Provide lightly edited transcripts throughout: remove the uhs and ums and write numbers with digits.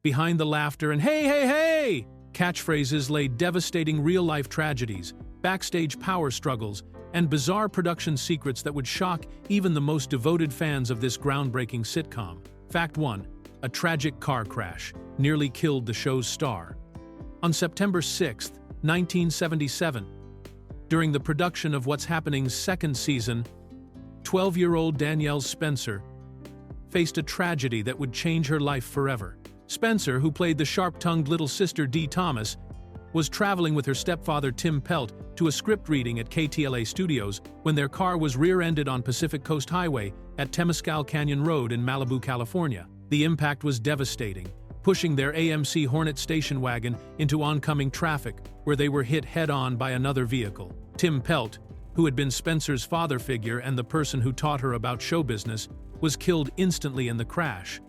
Behind the laughter and "hey, hey, hey" catchphrases lay devastating real-life tragedies, backstage power struggles, and bizarre production secrets that would shock even the most devoted fans of this groundbreaking sitcom. Fact 1. A tragic car crash nearly killed the show's star. On September 6, 1977, during the production of What's Happening's second season, 12-year-old Danielle Spencer faced a tragedy that would change her life forever. Spencer, who played the sharp-tongued little sister Dee Thomas, was traveling with her stepfather Tim Pelt to a script reading at KTLA Studios when their car was rear-ended on Pacific Coast Highway at Temescal Canyon Road in Malibu, California. The impact was devastating, pushing their AMC Hornet station wagon into oncoming traffic, where they were hit head-on by another vehicle. Tim Pelt, who had been Spencer's father figure and the person who taught her about show business, was killed instantly in the crash.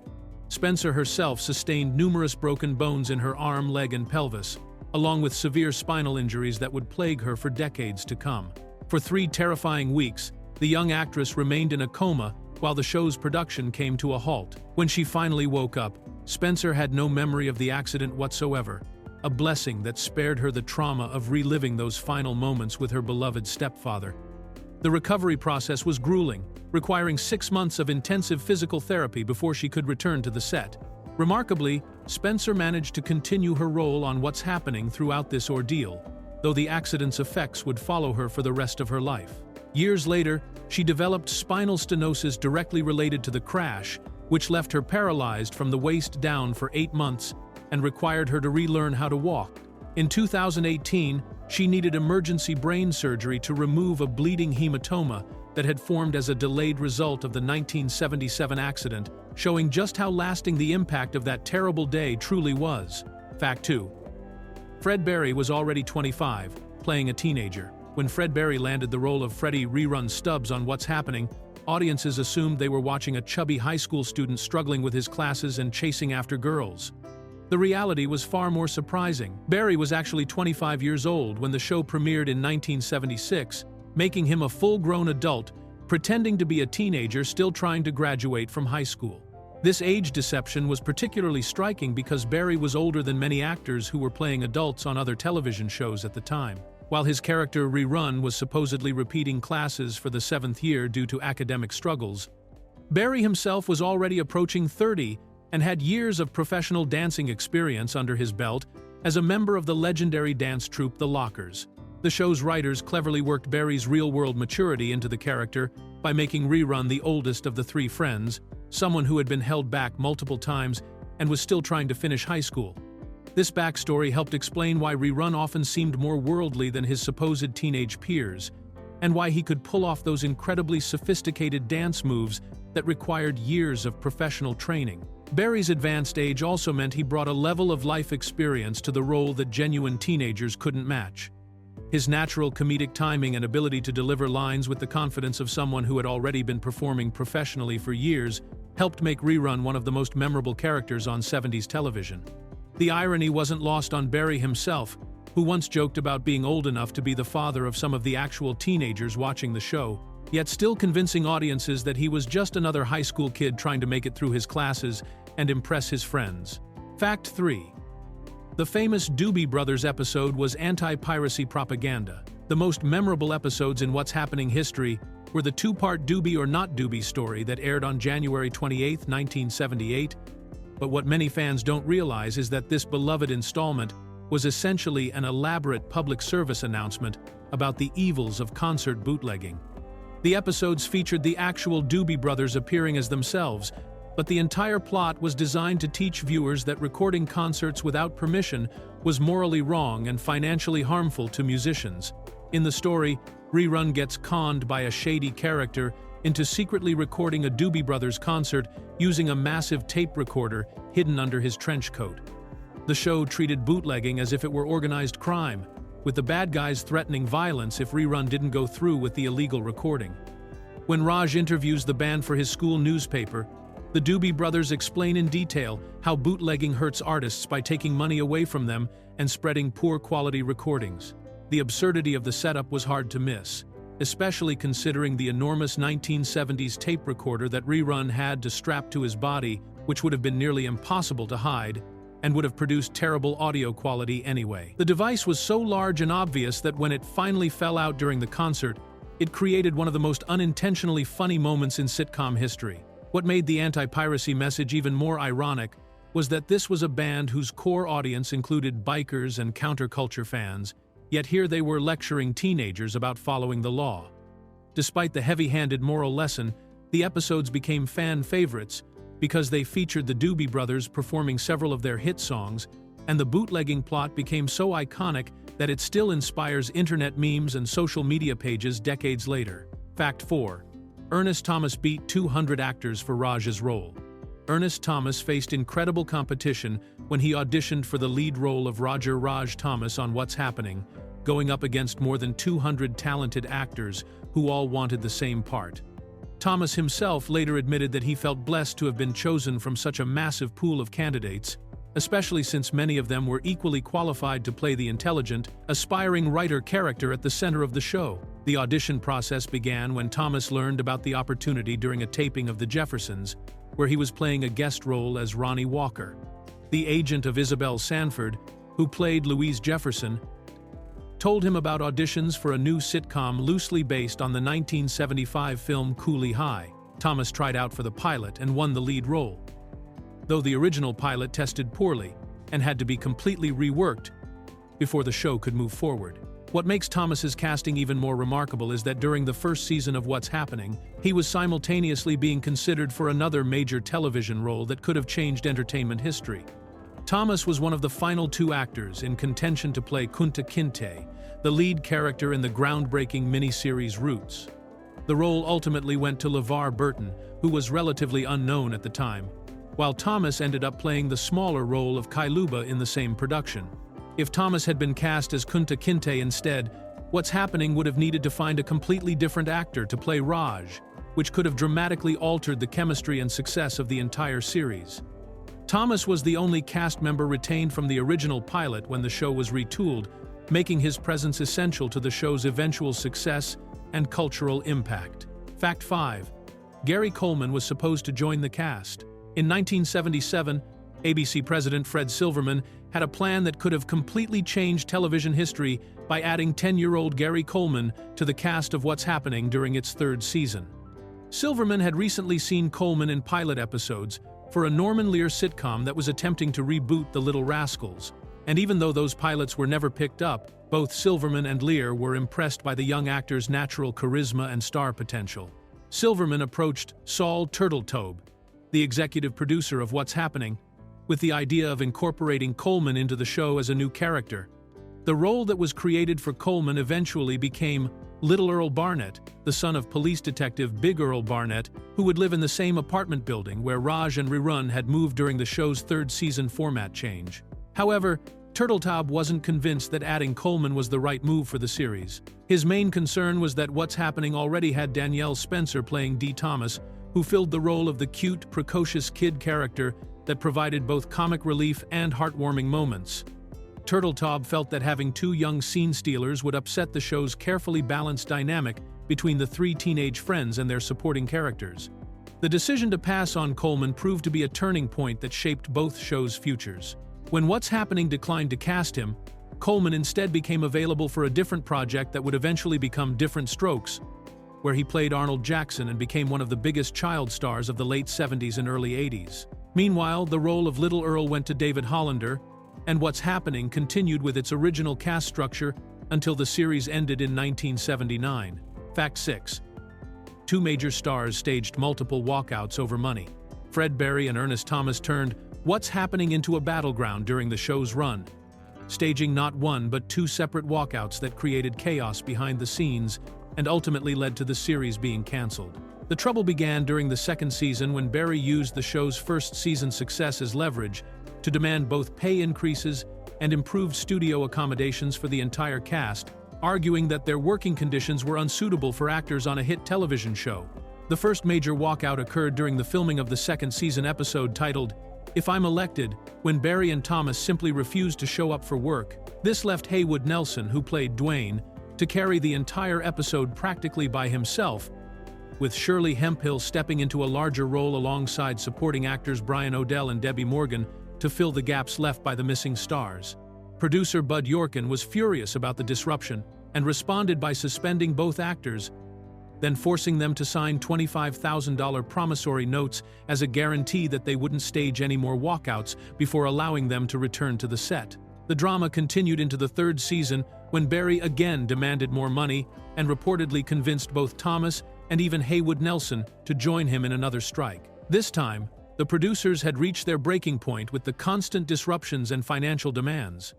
Spencer herself sustained numerous broken bones in her arm, leg, and pelvis, along with severe spinal injuries that would plague her for decades to come. For 3 terrifying weeks, the young actress remained in a coma while the show's production came to a halt. When she finally woke up, Spencer had no memory of the accident whatsoever, a blessing that spared her the trauma of reliving those final moments with her beloved stepfather. The recovery process was grueling, requiring 6 months of intensive physical therapy before she could return to the set. Remarkably, Spencer managed to continue her role on What's Happening throughout this ordeal, though the accident's effects would follow her for the rest of her life. Years later, she developed spinal stenosis directly related to the crash, which left her paralyzed from the waist down for 8 months and required her to relearn how to walk. In 2018, she needed emergency brain surgery to remove a bleeding hematoma that had formed as a delayed result of the 1977 accident, showing just how lasting the impact of that terrible day truly was. Fact 2. Fred Berry was already 25, playing a teenager. When Fred Berry landed the role of Freddie rerun Stubbs on What's Happening, audiences assumed they were watching a chubby high school student struggling with his classes and chasing after girls. The reality was far more surprising. Berry was actually 25 years old when the show premiered in 1976, making him a full-grown adult, pretending to be a teenager still trying to graduate from high school. This age deception was particularly striking because Berry was older than many actors who were playing adults on other television shows at the time. While his character Rerun was supposedly repeating classes for the 7th year due to academic struggles, Berry himself was already approaching 30 and had years of professional dancing experience under his belt as a member of the legendary dance troupe The Lockers. The show's writers cleverly worked Berry's real-world maturity into the character by making Rerun the oldest of the 3 friends, someone who had been held back multiple times and was still trying to finish high school. This backstory helped explain why Rerun often seemed more worldly than his supposed teenage peers, and why he could pull off those incredibly sophisticated dance moves that required years of professional training. Berry's advanced age also meant he brought a level of life experience to the role that genuine teenagers couldn't match. His natural comedic timing and ability to deliver lines with the confidence of someone who had already been performing professionally for years helped make Rerun one of the most memorable characters on 70s television. The irony wasn't lost on Berry himself, who once joked about being old enough to be the father of some of the actual teenagers watching the show, yet still convincing audiences that he was just another high school kid trying to make it through his classes and impress his friends. Fact 3. The famous Doobie Brothers episode was anti-piracy propaganda. The most memorable episodes in What's Happening history were the 2-part Doobie or Not Doobie story that aired on January 28, 1978, but what many fans don't realize is that this beloved installment was essentially an elaborate public service announcement about the evils of concert bootlegging. The episodes featured the actual Doobie Brothers appearing as themselves, but the entire plot was designed to teach viewers that recording concerts without permission was morally wrong and financially harmful to musicians. In the story, Rerun gets conned by a shady character into secretly recording a Doobie Brothers concert using a massive tape recorder hidden under his trench coat. The show treated bootlegging as if it were organized crime, with the bad guys threatening violence if Rerun didn't go through with the illegal recording. When Raj interviews the band for his school newspaper, the Doobie Brothers explain in detail how bootlegging hurts artists by taking money away from them and spreading poor-quality recordings. The absurdity of the setup was hard to miss, especially considering the enormous 1970s tape recorder that Rerun had to strap to his body, which would have been nearly impossible to hide, and would have produced terrible audio quality anyway. The device was so large and obvious that when it finally fell out during the concert, it created one of the most unintentionally funny moments in sitcom history. What made the anti-piracy message even more ironic was that this was a band whose core audience included bikers and counterculture fans, yet here they were lecturing teenagers about following the law. Despite the heavy-handed moral lesson, the episodes became fan favorites because they featured the Doobie Brothers performing several of their hit songs, and the bootlegging plot became so iconic that it still inspires internet memes and social media pages decades later. Fact 4. Ernest Thomas beat 200 actors for Raj's role. Ernest Thomas faced incredible competition when he auditioned for the lead role of Roger Raj Thomas on What's Happening, going up against more than 200 talented actors who all wanted the same part. Thomas himself later admitted that he felt blessed to have been chosen from such a massive pool of candidates, especially since many of them were equally qualified to play the intelligent, aspiring writer character at the center of the show. The audition process began when Thomas learned about the opportunity during a taping of The Jeffersons, where he was playing a guest role as Ronnie Walker. The agent of Isabel Sanford, who played Louise Jefferson, told him about auditions for a new sitcom loosely based on the 1975 film Cooley High. Thomas tried out for the pilot and won the lead role, though the original pilot tested poorly and had to be completely reworked before the show could move forward. What makes Thomas's casting even more remarkable is that during the first season of What's Happening, he was simultaneously being considered for another major television role that could have changed entertainment history. Thomas was one of the final 2 actors in contention to play Kunta Kinte, the lead character in the groundbreaking miniseries Roots. The role ultimately went to LeVar Burton, who was relatively unknown at the time, while Thomas ended up playing the smaller role of Kailuba in the same production. If Thomas had been cast as Kunta Kinte instead, What's Happening would have needed to find a completely different actor to play Raj, which could have dramatically altered the chemistry and success of the entire series. Thomas was the only cast member retained from the original pilot when the show was retooled, making his presence essential to the show's eventual success and cultural impact. Fact 5. Gary Coleman was supposed to join the cast. In 1977, ABC president Fred Silverman had a plan that could have completely changed television history by adding 10-year-old Gary Coleman to the cast of What's Happening during its 3rd season. Silverman had recently seen Coleman in pilot episodes for a Norman Lear sitcom that was attempting to reboot The Little Rascals, and even though those pilots were never picked up, both Silverman and Lear were impressed by the young actor's natural charisma and star potential. Silverman approached Saul Turtletaub, the executive producer of What's Happening, with the idea of incorporating Coleman into the show as a new character. The role that was created for Coleman eventually became Little Earl Barnett, the son of police detective Big Earl Barnett, who would live in the same apartment building where Raj and Rerun had moved during the show's 3rd season format change. However, Turtletaub wasn't convinced that adding Coleman was the right move for the series. His main concern was that What's Happening already had Danielle Spencer playing Dee Thomas, who filled the role of the cute, precocious kid character that provided both comic relief and heartwarming moments. Turtletaub felt that having 2 young scene stealers would upset the show's carefully balanced dynamic between the 3 teenage friends and their supporting characters. The decision to pass on Coleman proved to be a turning point that shaped both shows' futures. When What's Happening declined to cast him, Coleman instead became available for a different project that would eventually become Different Strokes, where he played Arnold Jackson and became one of the biggest child stars of the late 70s and early 80s. Meanwhile, the role of Little Earl went to David Hollander, and What's Happening continued with its original cast structure until the series ended in 1979. Fact 6. 2 major stars staged multiple walkouts over money. Fred Berry and Ernest Thomas turned What's Happening into a battleground during the show's run, staging not 1 but 2 separate walkouts that created chaos behind the scenes and ultimately led to the series being canceled. The trouble began during the 2nd season when Berry used the show's 1st season success as leverage to demand both pay increases and improved studio accommodations for the entire cast, arguing that their working conditions were unsuitable for actors on a hit television show. The first major walkout occurred during the filming of the 2nd season episode titled If I'm Elected, when Berry and Thomas simply refused to show up for work. This left Haywood Nelson, who played Dwayne, to carry the entire episode practically by himself, with Shirley Hemphill stepping into a larger role alongside supporting actors Brian O'Dell and Debbie Morgan, to fill the gaps left by the missing stars. Producer Bud Yorkin was furious about the disruption and responded by suspending both actors, then forcing them to sign $25,000 promissory notes as a guarantee that they wouldn't stage any more walkouts before allowing them to return to the set. The drama continued into the third season when Barry again demanded more money and reportedly convinced both Thomas and even Haywood Nelson to join him in another strike. This time, the producers had reached their breaking point with the constant disruptions and financial demands.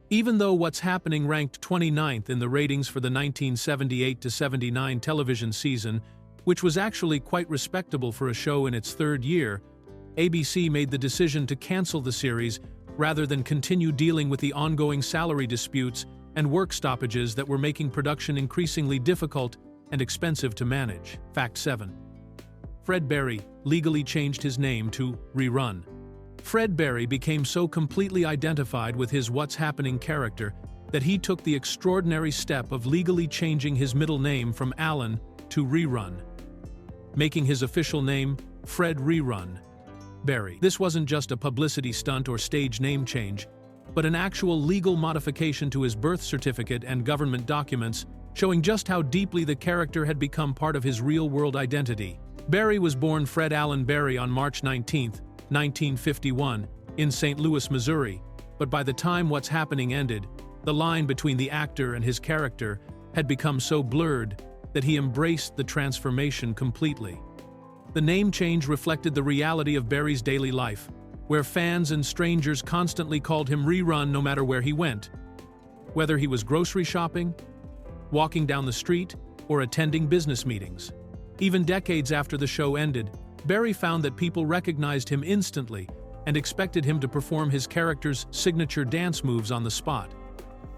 Even though What's Happening ranked 29th in the ratings for the 1978-79 television season, which was actually quite respectable for a show in its third year, ABC made the decision to cancel the series rather than continue dealing with the ongoing salary disputes and work stoppages that were making production increasingly difficult and expensive to manage. Fact 7. Fred Barry legally changed his name to Rerun. Fred Barry became so completely identified with his What's Happening character that he took the extraordinary step of legally changing his middle name from Allen to Rerun, making his official name Fred Rerun Barry. This wasn't just a publicity stunt or stage name change, but an actual legal modification to his birth certificate and government documents, showing just how deeply the character had become part of his real-world identity. Barry was born Fred Allen Barry on March 19, 1951, in St. Louis, Missouri, but by the time What's Happening ended, the line between the actor and his character had become so blurred that he embraced the transformation completely. The name change reflected the reality of Barry's daily life, where fans and strangers constantly called him Rerun no matter where he went. Whether he was grocery shopping, walking down the street, or attending business meetings. Even decades after the show ended, Barry found that people recognized him instantly and expected him to perform his character's signature dance moves on the spot.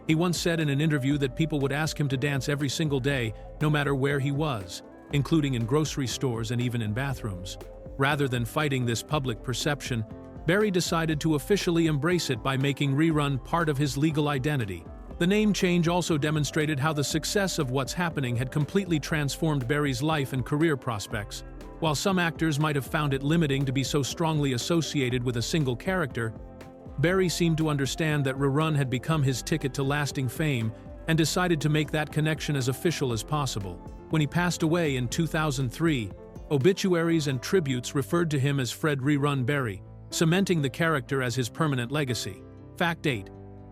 He once said in an interview that people would ask him to dance every single day, no matter where he was, including in grocery stores and even in bathrooms. Rather than fighting this public perception, Barry decided to officially embrace it by making Rerun part of his legal identity. The name change also demonstrated how the success of What's Happening had completely transformed Barry's life and career prospects. While some actors might have found it limiting to be so strongly associated with a single character, Barry seemed to understand that Rerun had become his ticket to lasting fame and decided to make that connection as official as possible. When he passed away in 2003, obituaries and tributes referred to him as Fred Rerun Barry, cementing the character as his permanent legacy. Fact 8.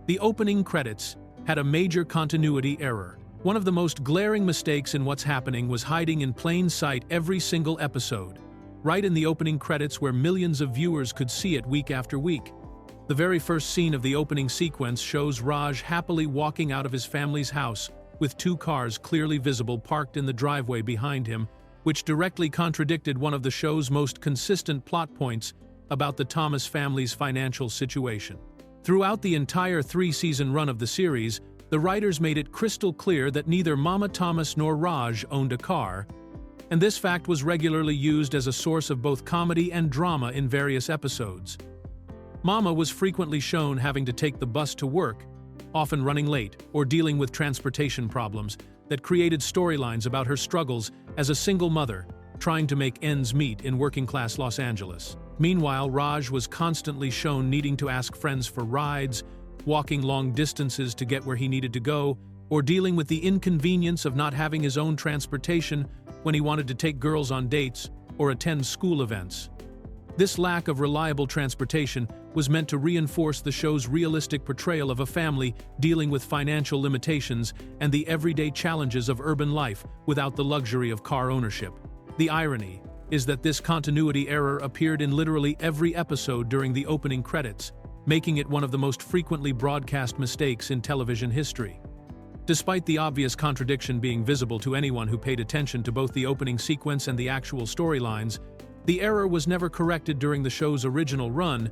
The opening credits had a major continuity error. One of the most glaring mistakes in What's Happening was hiding in plain sight every single episode, right in the opening credits where millions of viewers could see it week after week. The very first scene of the opening sequence shows Raj happily walking out of his family's house with two cars clearly visible parked in the driveway behind him, which directly contradicted one of the show's most consistent plot points about the Thomas family's financial situation. Throughout the entire three-season run of the series, the writers made it crystal clear that neither Mama Thomas nor Raj owned a car, and this fact was regularly used as a source of both comedy and drama in various episodes. Mama was frequently shown having to take the bus to work, often running late or dealing with transportation problems that created storylines about her struggles as a single mother trying to make ends meet in working-class Los Angeles. Meanwhile, Raj was constantly shown needing to ask friends for rides, walking long distances to get where he needed to go, or dealing with the inconvenience of not having his own transportation when he wanted to take girls on dates or attend school events. This lack of reliable transportation was meant to reinforce the show's realistic portrayal of a family dealing with financial limitations and the everyday challenges of urban life without the luxury of car ownership. The irony is that this continuity error appeared in literally every episode during the opening credits, making it one of the most frequently broadcast mistakes in television history. Despite the obvious contradiction being visible to anyone who paid attention to both the opening sequence and the actual storylines, the error was never corrected during the show's original run,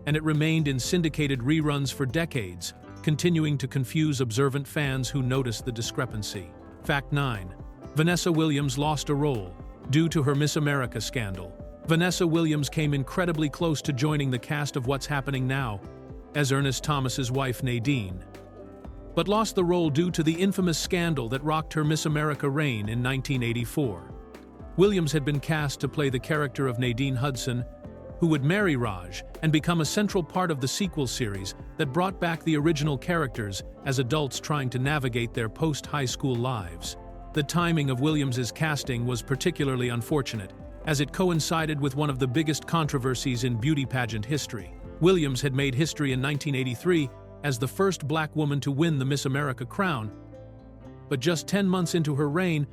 and it remained in syndicated reruns for decades, continuing to confuse observant fans who noticed the discrepancy. Fact 9. Vanessa Williams lost a role due to her Miss America scandal. Vanessa Williams came incredibly close to joining the cast of What's Happening Now as Ernest Thomas's wife Nadine, but lost the role due to the infamous scandal that rocked her Miss America reign in 1984. Williams had been cast to play the character of Nadine Hudson, who would marry Raj and become a central part of the sequel series that brought back the original characters as adults trying to navigate their post-high school lives. The timing of Williams's casting was particularly unfortunate, as it coincided with one of the biggest controversies in beauty pageant history. Williams had made history in 1983 as the first black woman to win the Miss America crown, but just 10 months into her reign,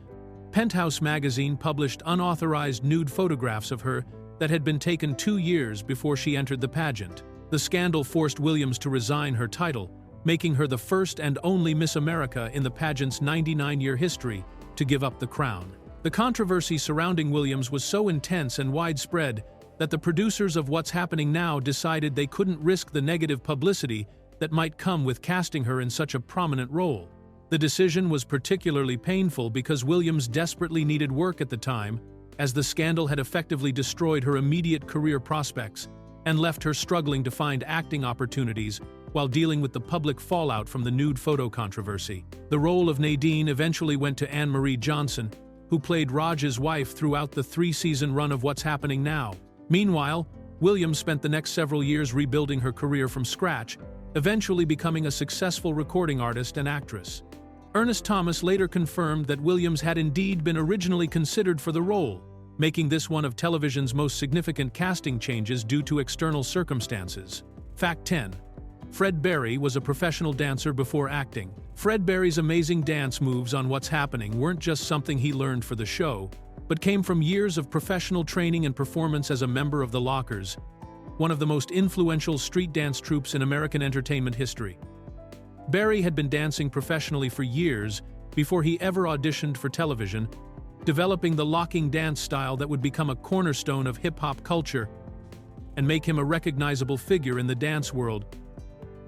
Penthouse magazine published unauthorized nude photographs of her that had been taken 2 years before she entered the pageant. The scandal forced Williams to resign her title, making her the first and only Miss America in the pageant's 99-year history to give up the crown. The controversy surrounding Williams was so intense and widespread that the producers of What's Happening Now decided they couldn't risk the negative publicity that might come with casting her in such a prominent role. The decision was particularly painful because Williams desperately needed work at the time, as the scandal had effectively destroyed her immediate career prospects and left her struggling to find acting opportunities while dealing with the public fallout from the nude photo controversy. The role of Nadine eventually went to Anne Marie Johnson, who played Raj's wife throughout the 3-season run of What's Happening Now. Meanwhile, Williams spent the next several years rebuilding her career from scratch, eventually becoming a successful recording artist and actress. Ernest Thomas later confirmed that Williams had indeed been originally considered for the role, making this one of television's most significant casting changes due to external circumstances. Fact 10. Fred Berry was a professional dancer before acting. Fred Berry's amazing dance moves on What's Happening weren't just something he learned for the show, but came from years of professional training and performance as a member of the Lockers, one of the most influential street dance troupes in American entertainment history. Berry had been dancing professionally for years before he ever auditioned for television, developing the locking dance style that would become a cornerstone of hip-hop culture and make him a recognizable figure in the dance world.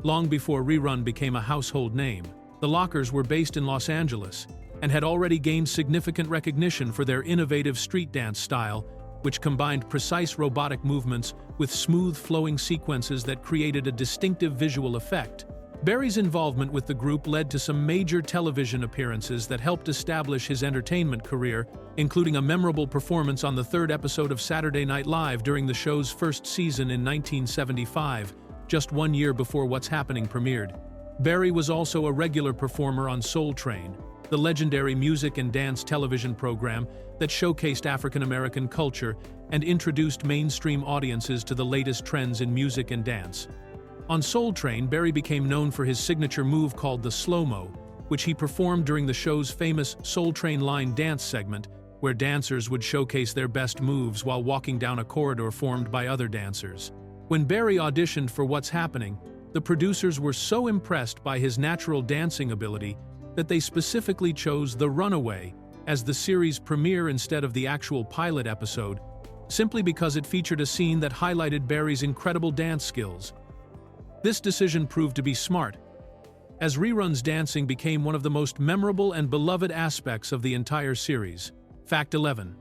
Long before Rerun became a household name, the Lockers were based in Los Angeles and had already gained significant recognition for their innovative street dance style, which combined precise robotic movements with smooth flowing sequences that created a distinctive visual effect. Berry's involvement with the group led to some major television appearances that helped establish his entertainment career, including a memorable performance on the 3rd episode of Saturday Night Live during the show's first season in 1975, just 1 year before What's Happening premiered. Berry was also a regular performer on Soul Train, the legendary music and dance television program that showcased African-American culture and introduced mainstream audiences to the latest trends in music and dance. On Soul Train, Berry became known for his signature move called the slow-mo, which he performed during the show's famous Soul Train line dance segment, where dancers would showcase their best moves while walking down a corridor formed by other dancers. When Berry auditioned for What's Happening, the producers were so impressed by his natural dancing ability that they specifically chose The Runaway as the series premiere instead of the actual pilot episode, simply because it featured a scene that highlighted Berry's incredible dance skills. This decision proved to be smart, as Rerun's dancing became one of the most memorable and beloved aspects of the entire series. Fact 11.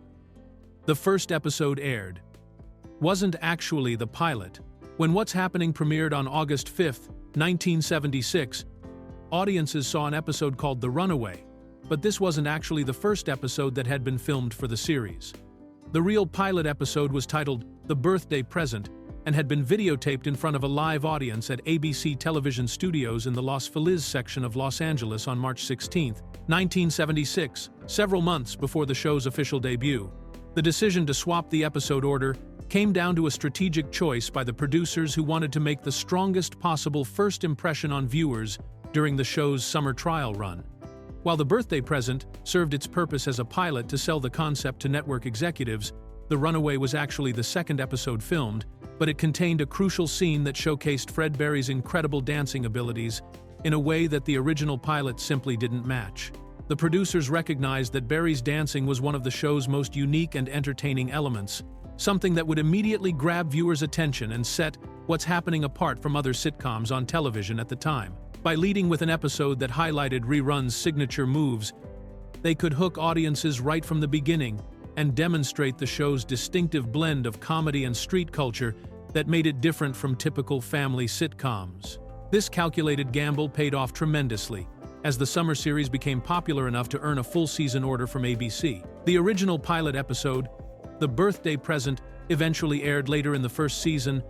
The first episode aired. Wasn't actually the pilot. When What's Happening premiered on August 5, 1976, audiences saw an episode called The Runaway, but this wasn't actually the first episode that had been filmed for the series. The real pilot episode was titled The Birthday Present and had been videotaped in front of a live audience at ABC television studios in the Los Feliz section of Los Angeles on March 16, 1976, several months before the show's official debut. The decision to swap the episode order came down to a strategic choice by the producers who wanted to make the strongest possible first impression on viewers during the show's summer trial run. While The Birthday Present served its purpose as a pilot to sell the concept to network executives, The Runaway was actually the second episode filmed, but it contained a crucial scene that showcased Fred Berry's incredible dancing abilities in a way that the original pilot simply didn't match. The producers recognized that Berry's dancing was one of the show's most unique and entertaining elements, something that would immediately grab viewers' attention and set What's Happening apart from other sitcoms on television at the time. By leading with an episode that highlighted Rerun's signature moves, they could hook audiences right from the beginning and demonstrate the show's distinctive blend of comedy and street culture that made it different from typical family sitcoms. This calculated gamble paid off tremendously, as the summer series became popular enough to earn a full season order from ABC. The original pilot episode, The Birthday Present, eventually aired later in the first season,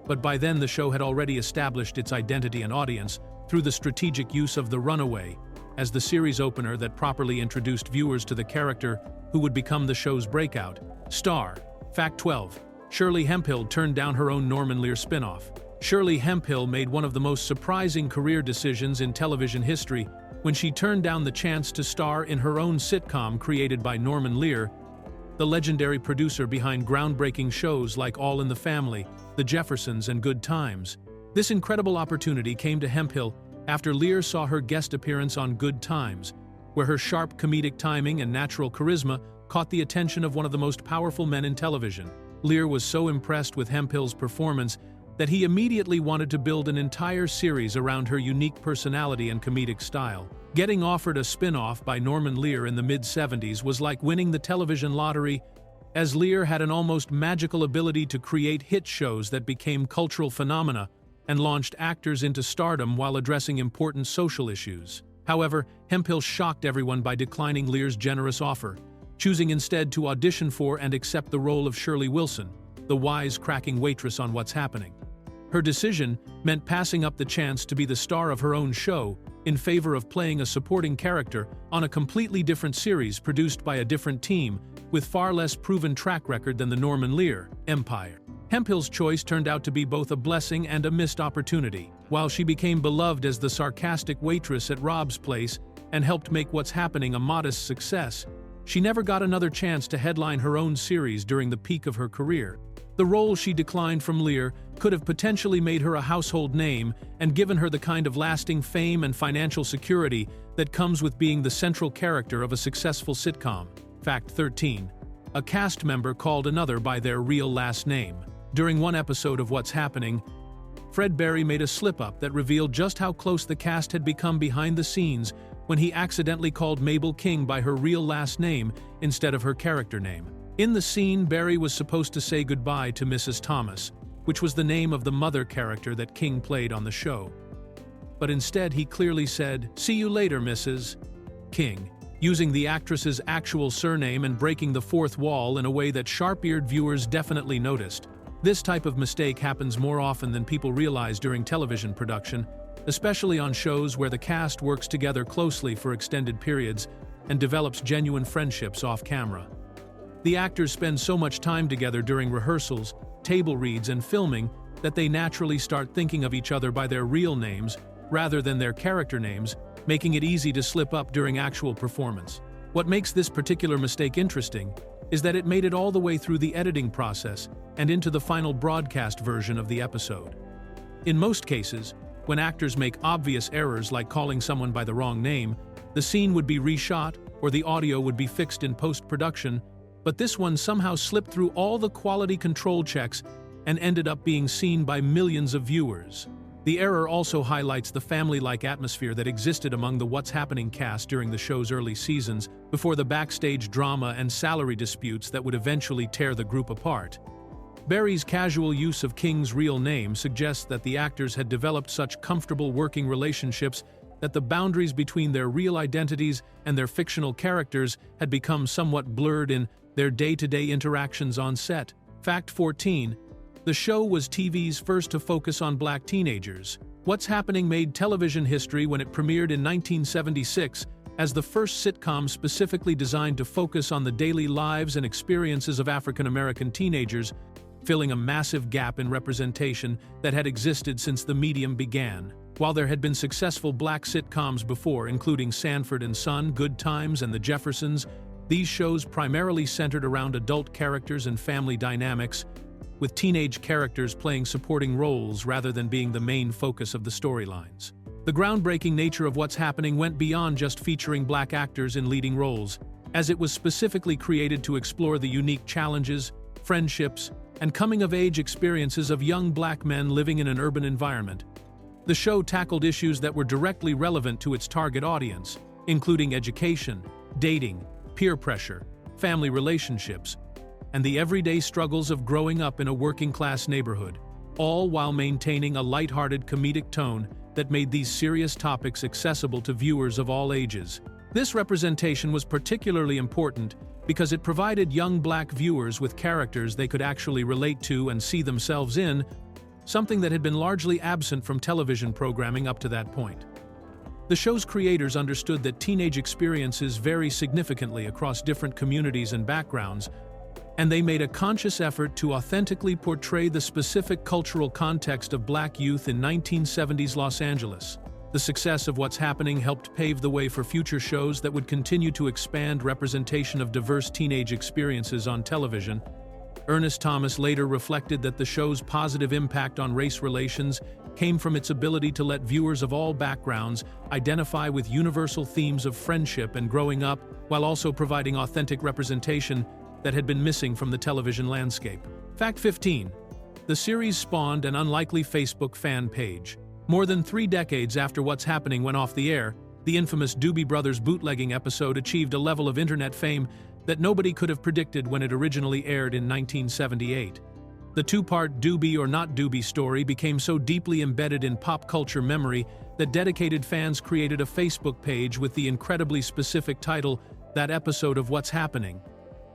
but by then the show had already established its identity and audience through the strategic use of the runaway as the series opener that properly introduced viewers to the character who would become the show's breakout star. Fact 12. Shirley Hemphill turned down her own Norman Lear spin-off. Shirley Hemphill made one of the most surprising career decisions in television history when she turned down the chance to star in her own sitcom created by Norman Lear, the legendary producer behind groundbreaking shows like All in the Family, The Jeffersons, and Good Times. This incredible opportunity came to Hemphill after Lear saw her guest appearance on Good Times, where her sharp comedic timing and natural charisma caught the attention of one of the most powerful men in television. Lear was so impressed with Hemphill's performance that he immediately wanted to build an entire series around her unique personality and comedic style. Getting offered a spin-off by Norman Lear in the mid-70s was like winning the television lottery, as Lear had an almost magical ability to create hit shows that became cultural phenomena and launched actors into stardom while addressing important social issues. However, Hemphill shocked everyone by declining Lear's generous offer, choosing instead to audition for and accept the role of Shirley Wilson, the wise-cracking waitress on What's Happening. Her decision meant passing up the chance to be the star of her own show in favor of playing a supporting character on a completely different series produced by a different team with far less proven track record than the Norman Lear empire. Hemphill's choice turned out to be both a blessing and a missed opportunity. While she became beloved as the sarcastic waitress at Rob's Place and helped make What's Happening a modest success, she never got another chance to headline her own series during the peak of her career. The role she declined from Lear could have potentially made her a household name and given her the kind of lasting fame and financial security that comes with being the central character of a successful sitcom. Fact 13. A cast member called another by their real last name. During one episode of What's Happening, Fred Berry made a slip-up that revealed just how close the cast had become behind the scenes when he accidentally called Mabel King by her real last name instead of her character name. In the scene, Berry was supposed to say goodbye to Mrs. Thomas, which was the name of the mother character that King played on the show. But instead, he clearly said, "See you later, Mrs. King," using the actress's actual surname and breaking the fourth wall in a way that sharp-eared viewers definitely noticed. This type of mistake happens more often than people realize during television production, especially on shows where the cast works together closely for extended periods and develops genuine friendships off-camera. The actors spend so much time together during rehearsals, table reads, and filming that they naturally start thinking of each other by their real names rather than their character names, making it easy to slip up during actual performance. What makes this particular mistake interesting is that it made it all the way through the editing process and into the final broadcast version of the episode. In most cases, when actors make obvious errors like calling someone by the wrong name, the scene would be reshot or the audio would be fixed in post-production, but this one somehow slipped through all the quality control checks and ended up being seen by millions of viewers. The error also highlights the family-like atmosphere that existed among the What's Happening cast during the show's early seasons, before the backstage drama and salary disputes that would eventually tear the group apart. Berry's casual use of King's real name suggests that the actors had developed such comfortable working relationships that the boundaries between their real identities and their fictional characters had become somewhat blurred in their day-to-day interactions on set. Fact 14. The show was TV's first to focus on black teenagers. What's Happening made television history when it premiered in 1976 as the first sitcom specifically designed to focus on the daily lives and experiences of African-American teenagers, filling a massive gap in representation that had existed since the medium began. While there had been successful black sitcoms before, including Sanford and Son, Good Times, and The Jeffersons, these shows primarily centered around adult characters and family dynamics, with teenage characters playing supporting roles rather than being the main focus of the storylines. The groundbreaking nature of What's Happening went beyond just featuring black actors in leading roles, as it was specifically created to explore the unique challenges, friendships, and coming-of-age experiences of young black men living in an urban environment. The show tackled issues that were directly relevant to its target audience, including education, dating, peer pressure, family relationships, and the everyday struggles of growing up in a working-class neighborhood, all while maintaining a lighthearted comedic tone that made these serious topics accessible to viewers of all ages. This representation was particularly important because it provided young black viewers with characters they could actually relate to and see themselves in, something that had been largely absent from television programming up to that point. The show's creators understood that teenage experiences vary significantly across different communities and backgrounds, and they made a conscious effort to authentically portray the specific cultural context of black youth in 1970s Los Angeles. The success of What's Happening helped pave the way for future shows that would continue to expand representation of diverse teenage experiences on television. Ernest Thomas later reflected that the show's positive impact on race relations came from its ability to let viewers of all backgrounds identify with universal themes of friendship and growing up, while also providing authentic representation that had been missing from the television landscape. Fact 15. The series spawned an unlikely Facebook fan page. More than 3 decades after What's Happening went off the air, the infamous Doobie Brothers bootlegging episode achieved a level of internet fame that nobody could have predicted when it originally aired in 1978. The 2-part Doobie or Not Doobie story became so deeply embedded in pop culture memory that dedicated fans created a Facebook page with the incredibly specific title, That Episode of What's Happening,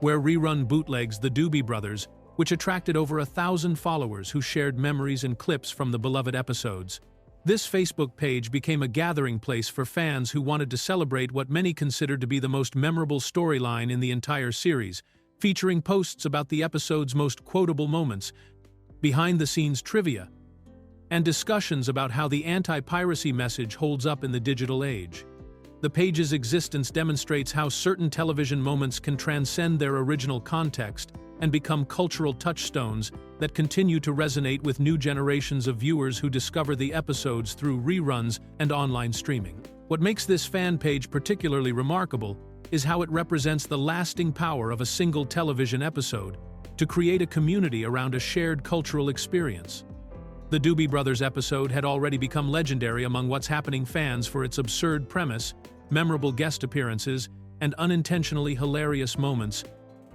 where rerun bootlegs the Doobie Brothers, which attracted over 1,000 followers who shared memories and clips from the beloved episodes. This Facebook page became a gathering place for fans who wanted to celebrate what many considered to be the most memorable storyline in the entire series, featuring posts about the episode's most quotable moments, behind-the-scenes trivia, and discussions about how the anti-piracy message holds up in the digital age. The page's existence demonstrates how certain television moments can transcend their original context and become cultural touchstones that continue to resonate with new generations of viewers who discover the episodes through reruns and online streaming. What makes this fan page particularly remarkable is how it represents the lasting power of a single television episode to create a community around a shared cultural experience. The Doobie Brothers episode had already become legendary among What's Happening fans for its absurd premise, memorable guest appearances, and unintentionally hilarious moments,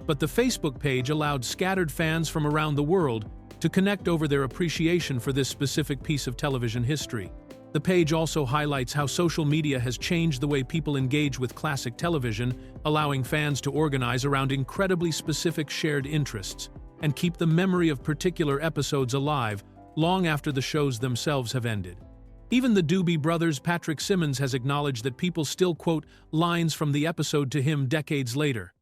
but the Facebook page allowed scattered fans from around the world to connect over their appreciation for this specific piece of television history. The page also highlights how social media has changed the way people engage with classic television, allowing fans to organize around incredibly specific shared interests and keep the memory of particular episodes alive long after the shows themselves have ended. Even the Doobie Brothers' Patrick Simmons has acknowledged that people still quote lines from the episode to him decades later.